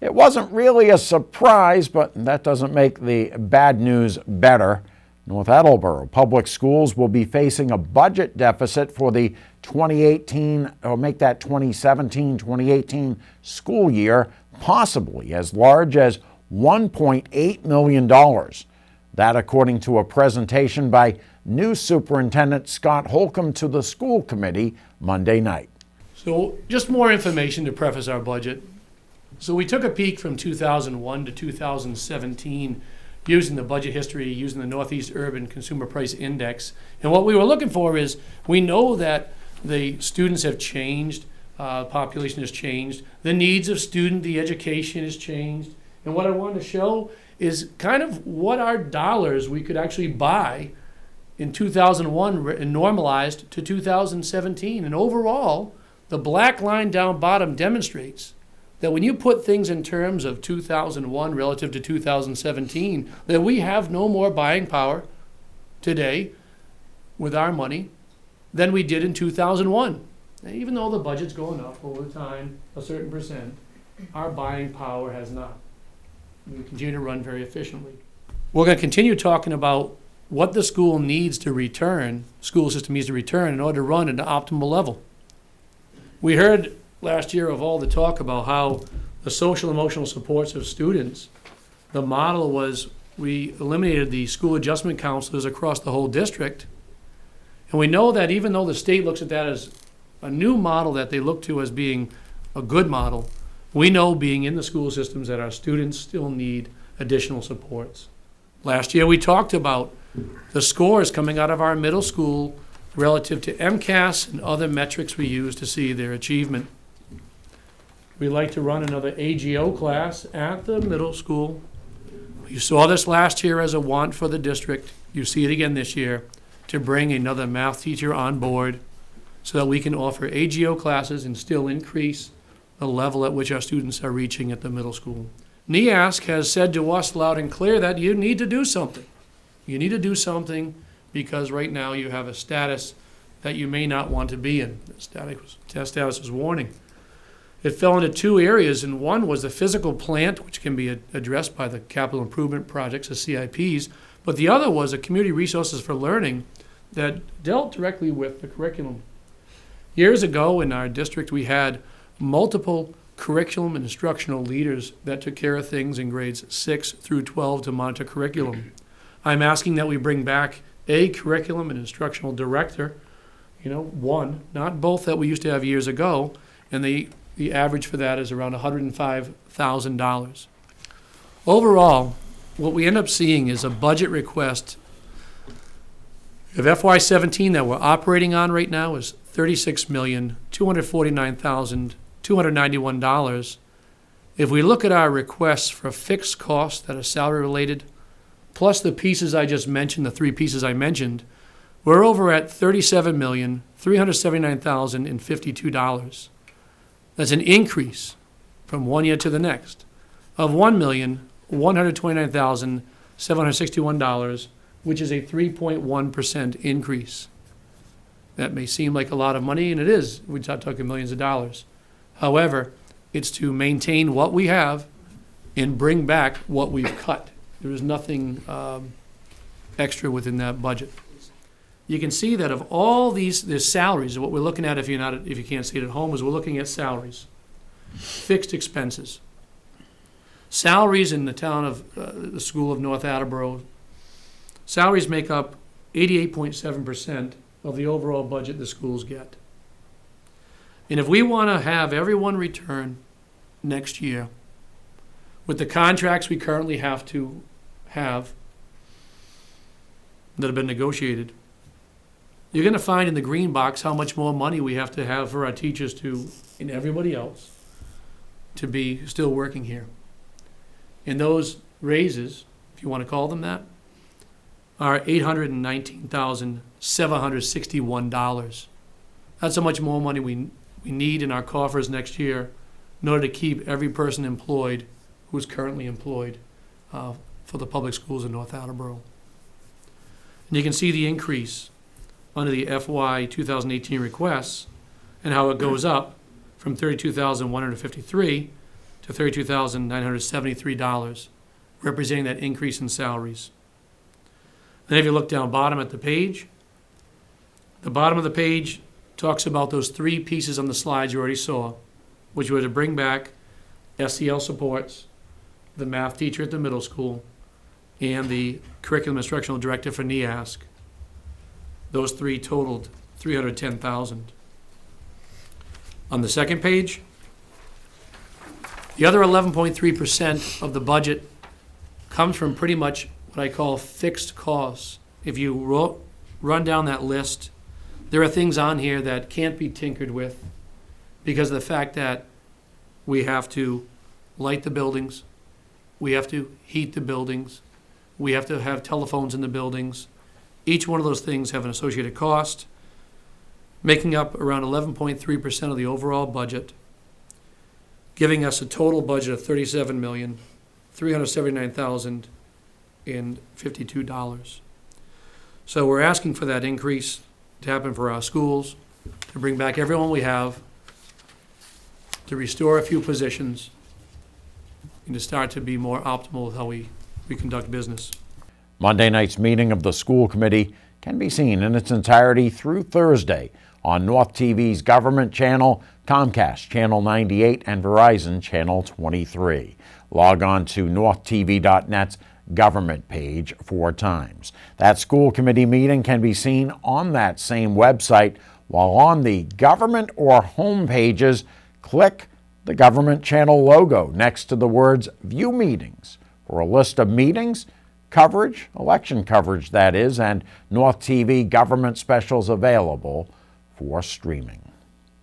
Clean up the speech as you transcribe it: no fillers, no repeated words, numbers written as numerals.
It wasn't really a surprise, but that doesn't make the bad news better. North Attleboro Public Schools will be facing a budget deficit for the 2017-2018 school year, possibly as large as $1.8 million. That according to a presentation by new Superintendent Scott Holcomb to the school committee Monday night. So just more information to preface our budget. So we took a peek from 2001 to 2017 using the budget history, using the Northeast Urban Consumer Price Index. And what we were looking for is, we know that the students have changed, population has changed, the needs of the education has changed. And what I wanted to show is kind of what our dollars we could actually buy in 2001 and normalized to 2017. And overall, the black line down bottom demonstrates that when you put things in terms of 2001 relative to 2017, that we have no more buying power today with our money than we did in 2001. And even though the budget's going up over time, a certain percent, our buying power has not. We continue to run very efficiently. We're going to continue talking about what the school system needs to return in order to run at an optimal level. We heard last year of all the talk about how the social emotional supports of students, the model was we eliminated the school adjustment counselors across the whole district. And we know that even though the state looks at that as a new model that they look to as being a good model, we know being in the school systems that our students still need additional supports. Last year we talked about the scores coming out of our middle school relative to MCAS and other metrics we use to see their achievement. We like to run another AGO class at the middle school. You saw this last year as a want for the district. You see it again this year, to bring another math teacher on board so that we can offer AGO classes and still increase the level at which our students are reaching at the middle school. NEASC has said to us loud and clear that you need to do something. You need to do something because right now you have a status that you may not want to be in. The status was warning. It fell into two areas, and one was the physical plant, which can be addressed by the capital improvement projects, the CIPs, but the other was a community resources for learning that dealt directly with the curriculum. Years ago in our district, we had multiple curriculum and instructional leaders that took care of things in grades 6 through 12 to monitor curriculum. I'm asking that we bring back a curriculum and instructional director, one, not both that we used to have years ago, and the average for that is around $105,000. Overall, what we end up seeing is a budget request of FY17 that we're operating on right now is $36,249,291. If we look at our requests for fixed costs that are salary related, plus the pieces I just mentioned, the three pieces I mentioned, we're over at $37,379,052. That's an increase from one year to the next of $1,129,761, which is a 3.1% increase. That may seem like a lot of money, and it is. We're not talking millions of dollars. However, it's to maintain what we have and bring back what we've cut. There is nothing extra within that budget. You can see that of all these, there's salaries. What we're looking at, if you can't see it at home, is we're looking at salaries, fixed expenses. Salaries in the town of the School of North Attleboro, salaries make up 88.7% of the overall budget the schools get. And if we want to have everyone return next year with the contracts we currently have to have that have been negotiated, you're going to find in the green box how much more money we have to have for our teachers and everybody else to be still working here. And those raises, if you want to call them that, are $819,761. That's how much more money we need in our coffers next year in order to keep every person employed who's currently employed for the public schools in North Attleboro. And you can see the increase under the FY 2018 requests and how it goes up from $32,153 to $32,973, representing that increase in salaries. Then if you look down bottom at the page, the bottom of the page talks about those three pieces on the slides you already saw, which were to bring back SEL supports, the math teacher at the middle school, and the curriculum instructional director for NEASC. Those three totaled $310,000. On the second page, the other 11.3% of the budget comes from pretty much what I call fixed costs. If you run down that list, there are things on here that can't be tinkered with because of the fact that we have to light the buildings, we have to heat the buildings, we have to have telephones in the buildings. Each one of those things have an associated cost, making up around 11.3% of the overall budget, giving us a total budget of $37,379,052. So we're asking for that increase to happen for our schools, to bring back everyone we have, to restore a few positions, and to start to be more optimal with how we conduct business. Monday night's meeting of the school committee can be seen in its entirety through Thursday on North TV's government channel, Comcast Channel 98, and Verizon Channel 23. Log on to northtv.net's government page 4 times. That school committee meeting can be seen on that same website, while on the government or home pages, click the government channel logo next to the words View Meetings for a list of meetings, coverage, election coverage that is, and North TV government specials available for streaming.